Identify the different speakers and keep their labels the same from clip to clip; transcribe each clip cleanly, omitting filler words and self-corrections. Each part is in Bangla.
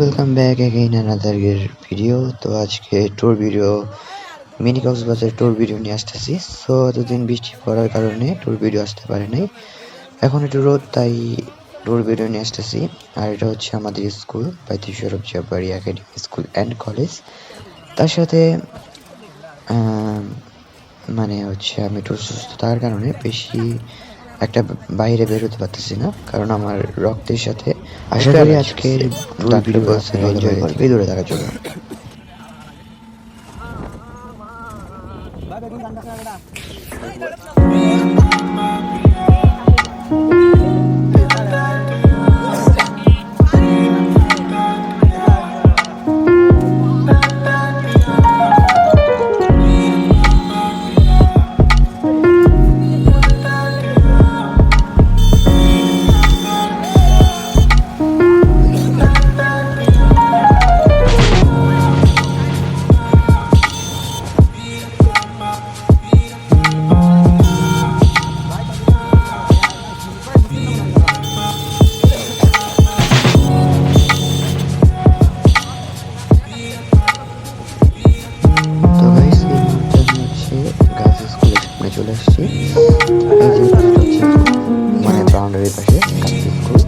Speaker 1: Welcome back again another video. তো আজকে tour video, mini Cox's Bazar tour video নিয়ে আসতেছি। সো এতদিন বৃষ্টি পড়ার কারণে ট্যুর ভিডিও আসতে পারে নাই, এখন একটু রোদ, তাই ট্যুর ভিডিও নিয়ে আসতেছি। আর এটা হচ্ছে আমাদের স্কুল, বাইতুল Shroff জাবারি academy school and college. তার সাথে মানে হচ্ছে আমি একটু সুস্থতার কারণে বেশি একটা বাইরে বের হতে পারতেছি না, কারণ আমার রক্তের সাথে। আশা করি আজকের ভিডিও এনজয় করবে, দূরে থাকার জন্য। চলে আসছি, এই যে মানে বাউন্ডারির পাশে স্কুল।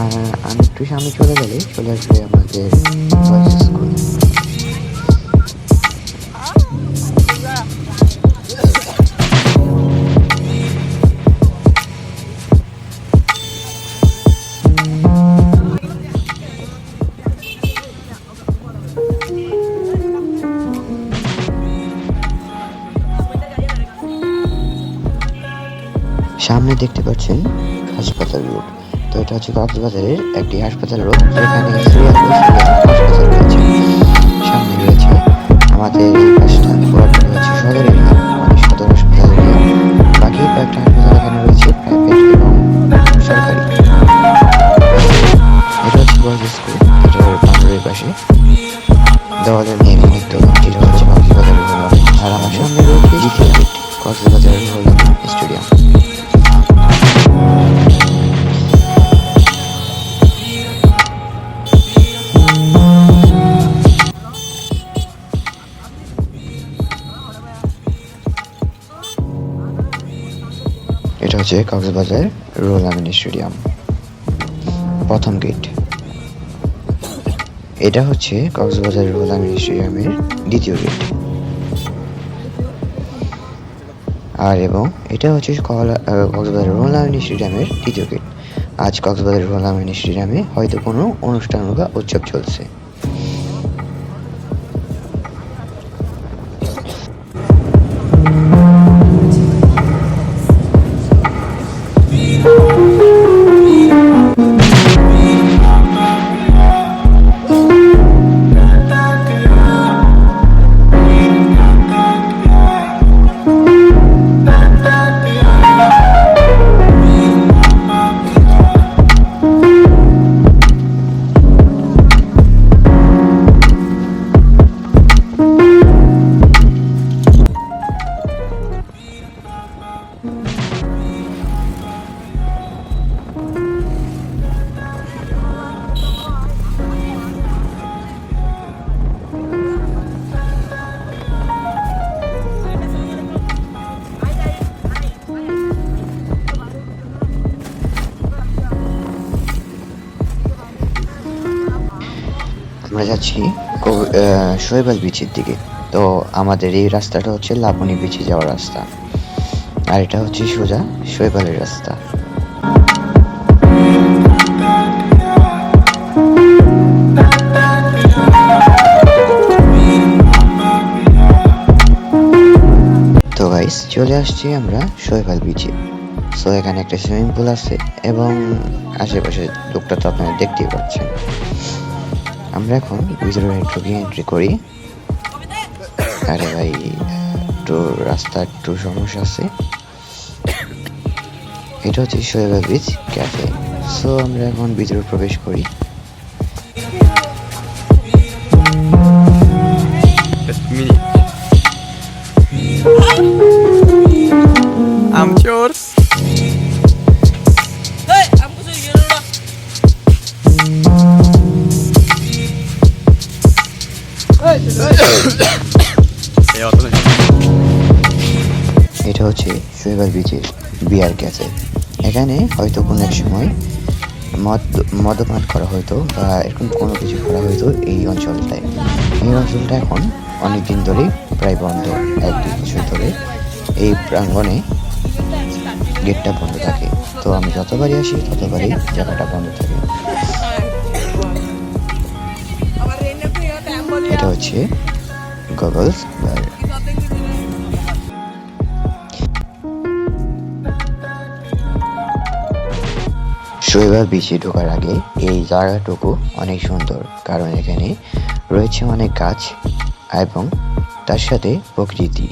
Speaker 1: আর আমি একটু সামনে চলে গেলে চলে আসবে আমাদের বয়েজ স্কুল। সামনে দেখতে পাচ্ছেন হাসপাতাল রোড। তো এটা হচ্ছে কক্সবাজারের একটি হাসপাতাল রোড, যেখানে হাসপাতাল রয়েছে। সামনে রয়েছে আমাদের পাঁচটা রয়েছে সদরের মানে সদর হাসপাতাল, বাকি কয়েকটা হাসপাতাল এখানে রয়েছে প্রাইভেট এবং সরকারি। এটা হচ্ছে বয়েজ স্কুল, এটার বাউন্ডারির পাশে দেওয়ালের নির্মিত যেটা হচ্ছে কক্সবাজার। আর আমার সামনে রয়েছে দ্বিতীয় গেট, কক্সবাজার স্টেডিয়াম। এটা হচ্ছে কক্সবাজার রুহুল আমিন স্টেডিয়াম, প্রথম গেট। এটা হচ্ছে কক্সবাজার রুহুল আমিন স্টেডিয়ামের দ্বিতীয় গেট। আর এবং এটা হচ্ছে কক্সবাজার রুহুল আমিন স্টেডিয়ামের তৃতীয় গেট। আজ কক্সবাজার রুহুল আমিন স্টেডিয়ামে হয়তো কোনো অনুষ্ঠান বা উৎসব চলছে। আমরা যাচ্ছি শৈবাল বিচের দিকে। তো আমাদের এই রাস্তাটা হচ্ছে লাবণী বিচে যাওয়ার রাস্তা, আর এটা হচ্ছে সোজা শৈবালের রাস্তা। তো গাইস, চলে আসছি আমরা শৈবাল বিচে। সো এখানে একটা সুইমিং পুল আছে এবং আশেপাশে লোকটা তো আপনারা দেখতেই পাচ্ছেন। আমরা এখন ভিতরে এন্ট্রি করি। আরে ভাই, একটু রাস্তা একটু সমস্যা আছে। এটা হচ্ছে শৈবাল বিচ ক্যাফে। সো আমরা এখন ভিতরে প্রবেশ করি।
Speaker 2: I'm yours.
Speaker 1: এটা হচ্ছে শৈবাল বিচের বিয়ার ক্যাফে। এখানে হয়তো কোনো এক সময় মদ্যপান করা হতো বা এরকম কোনো কিছু করা হতো এই অঞ্চলটায়। এই অঞ্চলটা এখন অনেক দিন ধরেই প্রায় বন্ধ, 1-2 বছর ধরে এই প্রাঙ্গণে গেটটা বন্ধ থাকে। তো আমি যতবারই আসি ততবারই জায়গাটা বন্ধ থাকে। এটা হচ্ছে গগলস বার। শৈবাল বিচে ঢোকার আগে এই জায়গাটুকু অনেক সুন্দর, কারণ এখানে রয়েছে অনেক গাছ এবং তার সাথে প্রকৃতি।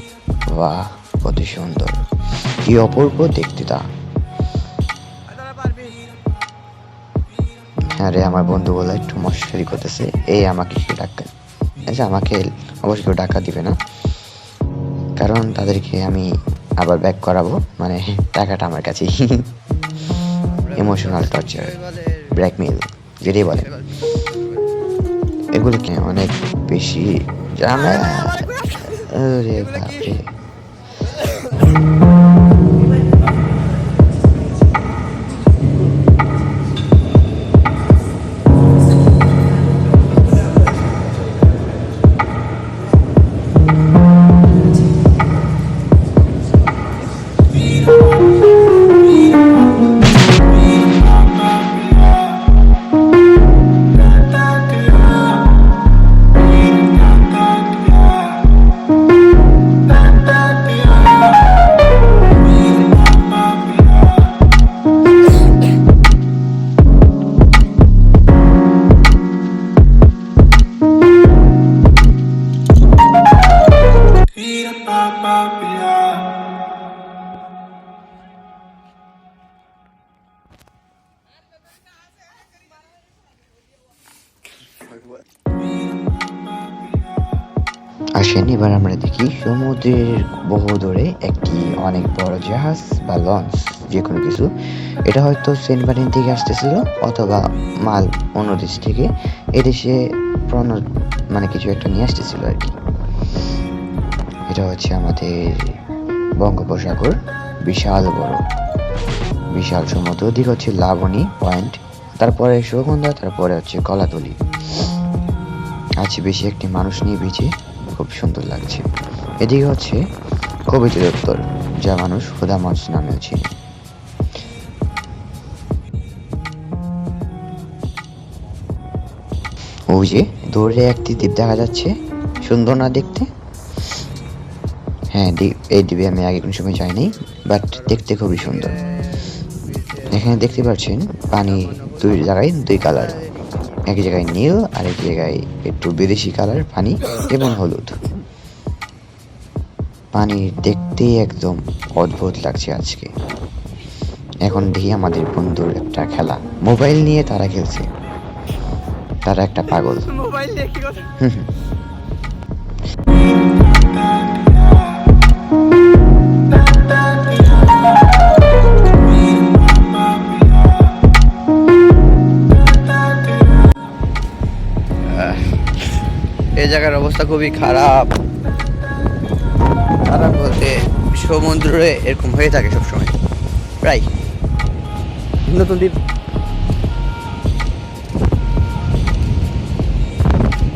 Speaker 1: বাহ, কত সুন্দর, কি অপূর্ব দেখতে তা। আরে আমার বন্ধুগুলো একটু মশারি করতেছে, এই আমাকে কেউ ডাক্কা, আচ্ছা আমাকে অবশ্যই কেউ ডাক্কা দিবে না, কারণ তাদেরকে আমি আবার ব্যাক করাবো, মানে টাকাটা আমার কাছেই। ইমোশনাল টর্চার, ব্ল্যাকমেল যেটাই বলেন, এগুলোকে অনেক বেশি জানা। আরে বাপরে, আসেন এবার আমরা দেখি সমুদ্রের বহু দূরে একটি অনেক বড় জাহাজ বা লঞ্চ, যে কোনো কিছু। এটা হয়তো সেন্ট মার্টিন থেকে আসতেছিল অথবা মাল অন্য দেশ থেকে এদেশে মানে কিছু একটা নিয়ে আসতেছিল আর কি। এটা হচ্ছে আমাদের বঙ্গোপসাগর, বিশাল বড়, বিশাল সমুদ্র। দিক হচ্ছে লাবণী পয়েন্ট, তারপরে সুগন্ধা, তারপরে হচ্ছে কলাতলি। আছে বেশি একটি মানুষ নিয়ে বিচে, খুব সুন্দর লাগছে। এদিকে হচ্ছে কবিতা দপ্তর, যা মানুষ হুদা মঞ্চ নামেও চিনে। ওই যে দূরে একটি দ্বীপ দেখা যাচ্ছে, সুন্দর না দেখতে? হ্যাঁ, এই দ্বীপে আমি আগে কোনো সময় যাইনি, বাট দেখতে খুবই সুন্দর। এখানে দেখতে পাচ্ছেন পানি দুই জায়গায় দুই কালার, এক জায়গায় নীল আর এক জায়গায় একটু বিদেশি কালার পানি এবং হলুদ। পানি দেখতে একদম অদ্ভুত লাগছে আজকে। এখন দেখি আমাদের বন্ধুর একটা খেলা, মোবাইল নিয়ে তারা খেলছে, তারা একটা পাগল।
Speaker 2: মোবাইল নিয়ে কি কথা?
Speaker 3: এই জায়গার অবস্থা খুবই খারাপ। খারাপ বলতে সমুদ্রে এরকম হয়ে থাকে সবসময়, প্রায়। নতুন দ্বীপ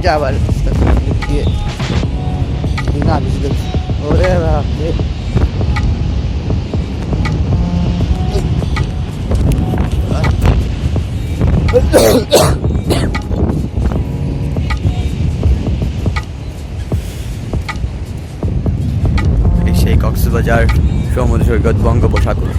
Speaker 3: যাবার না বুঝতে, ওরে বাপরে। সেই কক্সবাজার সমুদ্র সৈকত, বঙ্গোপসাগর।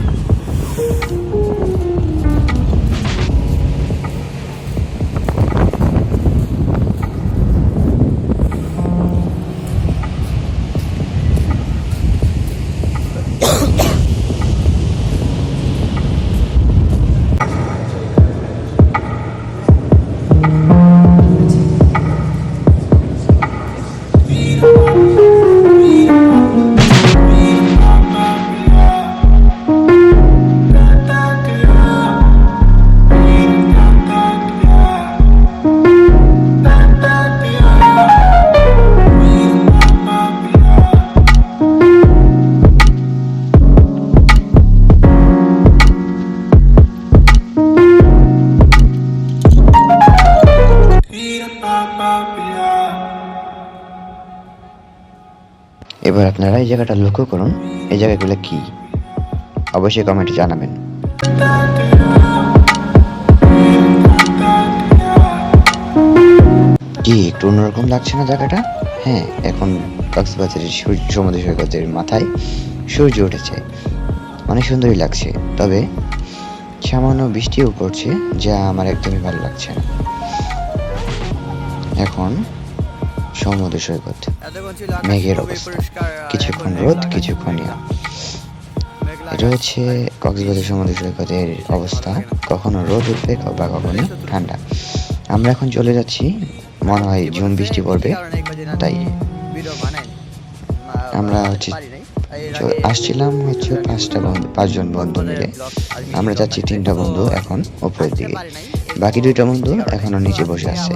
Speaker 1: এবার আপনারা এই জায়গাটা লক্ষ্য করুন, এই জায়গাগুলো কি অবশ্যই কমেন্টে জানাবেন। কি একটু অন্যরকম লাগছে না জায়গাটা? হ্যাঁ, এখন কক্সবাজারের সমুদ্র সৈকতের মাথায় সূর্য উঠেছে, অনেক সুন্দরই লাগছে। তবে সামান্য বৃষ্টিও পড়ছে, যা আমার একদমই ভালো লাগছে না। এখন সমুদ্র সৈকত, মেঘের অবস্থা, কিছুক্ষণ রোদ কিছুক্ষণ ইয়া। এটা হচ্ছে কক্সবাজার সমুদ্র সৈকতের অবস্থা, কখনো রোদ উঠবে বা কখনো ঠান্ডা। আমরা এখন চলে যাচ্ছি, মনে হয় ঝুম বৃষ্টি পড়বে, তাই আমরা আসছিলাম হচ্ছে 5জন বন্ধু মিলে। আমরা যাচ্ছি 3টা বন্ধু এখন উপরের দিকে, বাকি 2টা বন্ধু এখনো নিচে বসে আছে।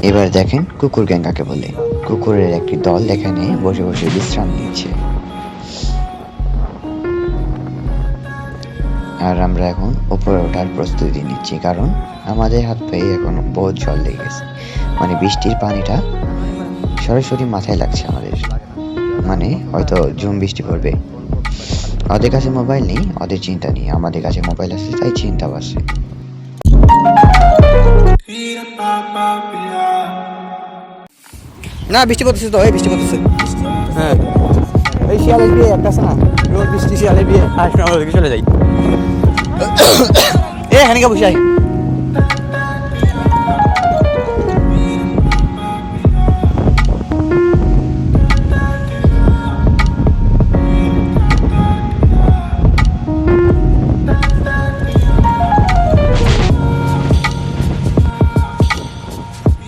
Speaker 1: এবার দেখেন কুকুর গ্যাং কাকে বলে। কুকুরের একটি দল এখানে বসে বসে বিশ্রাম নিচ্ছে, আর আমরা এখন উপরে ওঠার প্রস্তুতি নিচ্ছি, কারণ আমাদের হাত পায়ে এখন বহুত জল লেগে গেছে। মানে বৃষ্টির পানিটা সরাসরি মাথায় লাগছে আমাদের, মানে হয়তো ঝুম বৃষ্টি পড়বে। ওদের কাছে মোবাইল নেই, ওদের চিন্তা নেই, আমাদের কাছে মোবাইল আছে, তাই চিন্তাও আছে।
Speaker 3: না বৃষ্টি পড়তেছে তো, এই বৃষ্টি পড়তেছে। হ্যাঁ, এই শিয়ালের বিয়ে একটা আছে না, রোদ বৃষ্টি শিয়ালের বিয়ে, আসলে আমরা ওদিকে চলে যাই। এ হানিকা বসে আয়।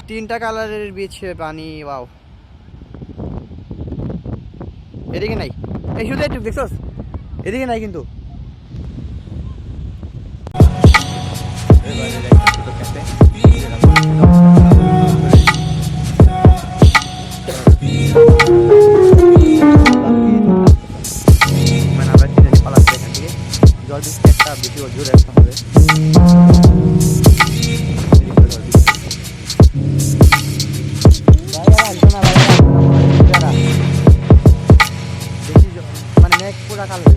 Speaker 3: তিনটা কালারের বীজ পানি, ওয়াও। এদিকে নাই, এই শুধু একটু দেখছস, এদিকে নাই কিন্তু। মানে আমরা তিনজনে পালাচ্ছি এখান থেকে, জল বৃষ্টি একটা বেশি জোরে একটা হবে। মানে মেঘ পুরা কালো।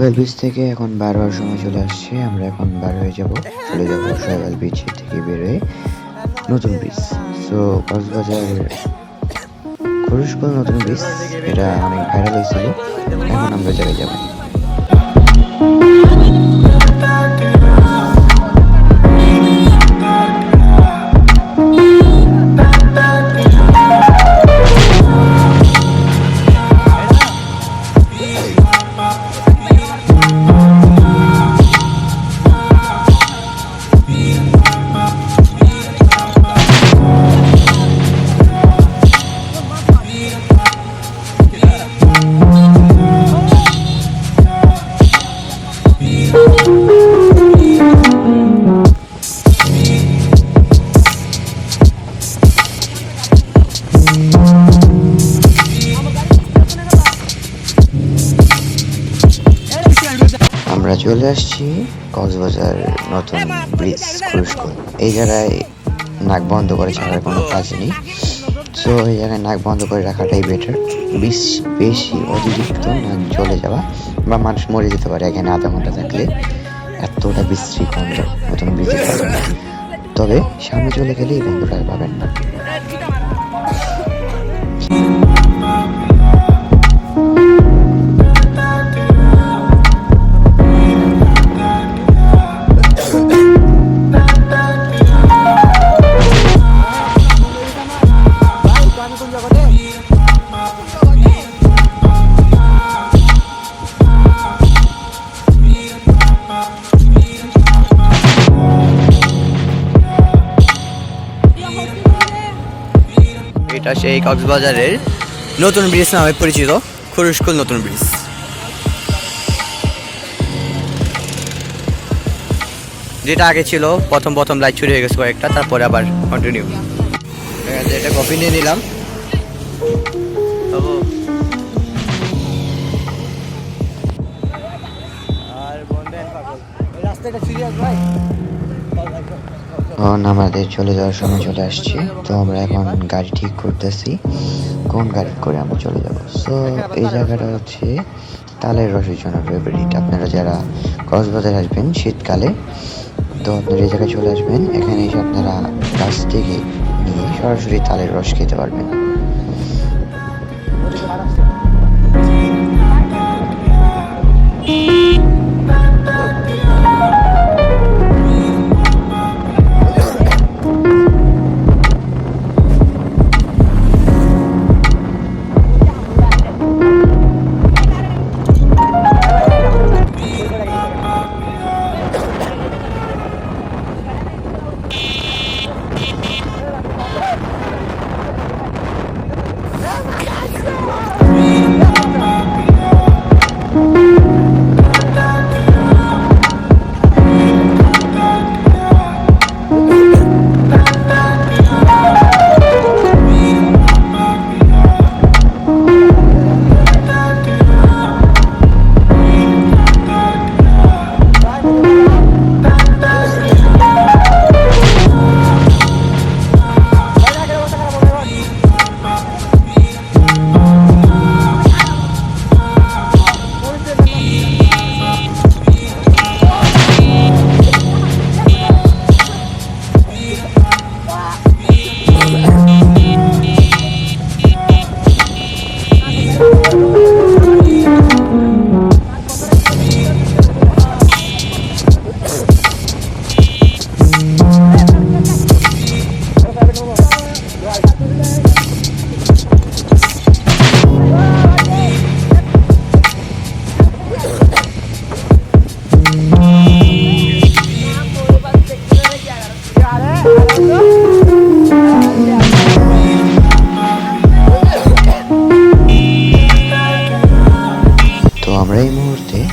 Speaker 1: শৈবাল বিচ থেকে এখন বার হওয়ার সময় চলে আসছে। আমরা এখন বার হয়ে চলে যাব শৈবাল বিচ থেকে বেরোয় নতুন ব্রিজ। সো কক্সবাজার খরুশকুল নতুন ব্রিজ, এটা অনেক ভাইরাল হয়েছিল। এখন আমরা জায়গায় যাবো। আমরা চলে আসছি কক্সবাজার নতুন ব্রিজ খরুশকুল। এই জায়গায় নাক বন্ধ করে ছাড়ার কোনো কাজ নেই। সো এই জায়গায় নাক বন্ধ করে রাখাটাই বেটার। বেশি অতিরিক্ত নাক জ্বলে যাওয়া বা মানুষ মরে যেতে পারে এখানে আধা ঘন্টা থাকলে, এতটা বিশ্রী গন্ধ নতুন ব্রিজে পাবেন না। তবে সামনে চলে গেলে এই গন্ধটা আর পাবেন না।
Speaker 3: এটা সেই কক্সবাজারের নতুন ব্রিজ নামে পরিচিত খরুশকুল নতুন ব্রিজ। যেটা আগে ছিল প্রথম লাইট চুরি হয়ে গেছে কয়েকটা, তারপরে আবার কন্টিনিউ। এটা কফি নিয়ে নিলাম।
Speaker 1: এখন আমাদের চলে যাওয়ার সময় চলে আসছে। তো আমরা এখন গাড়ি ঠিক করতেছি কোন গাড়ি করে আমরা চলে যাব। সো এই জায়গাটা হচ্ছে তালের রসের জন্য ফেভারিট। আপনারা যারা কক্সবাজার আসবেন শীতকালে, তো আপনারা এই জায়গায় চলে আসবেন। এখানে এসে আপনারা গাছ থেকে নিয়ে সরাসরি তালের রস খেতে পারবেন।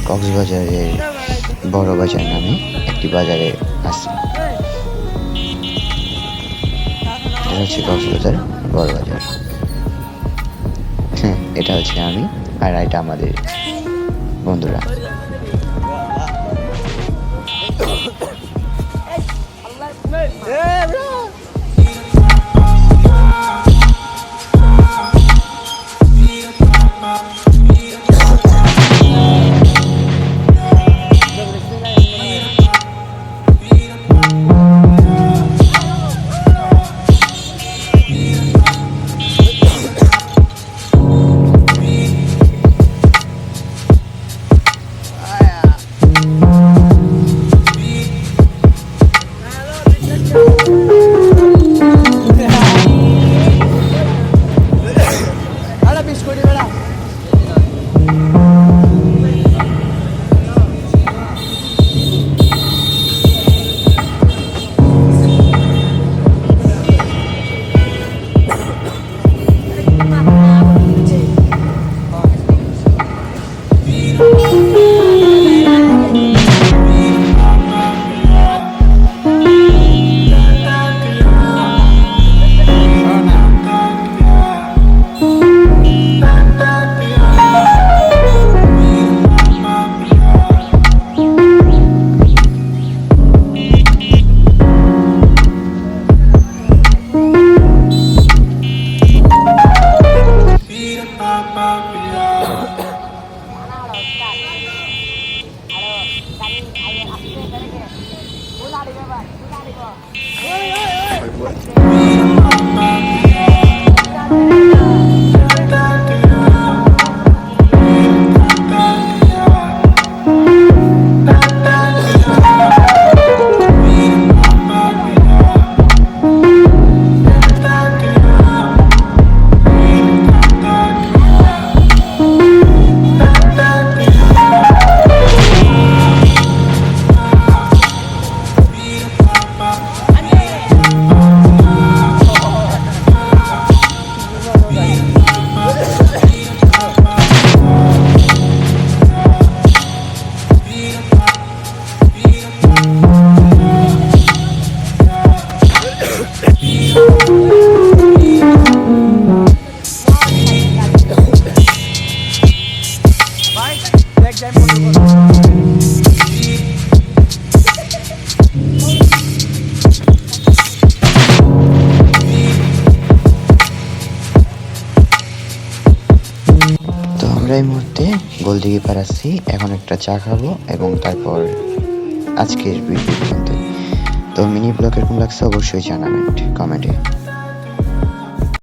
Speaker 1: কক্সবাজারের বড় বাজার নামে একটি বাজারে আছি। এটা হচ্ছে কক্সবাজার বড় বাজার। এটা হচ্ছে আমি, আর এটা আমাদের বন্ধুরা। আমরা এই মুহূর্তে গোলদিঘি পার আছি, এখন একটা চা খাবো এবং তারপর আজকের ভিডিও পর্যন্ত। তো মিনি ব্লগ এরকম লাগছে অবশ্যই জানাবেন কমেন্টে।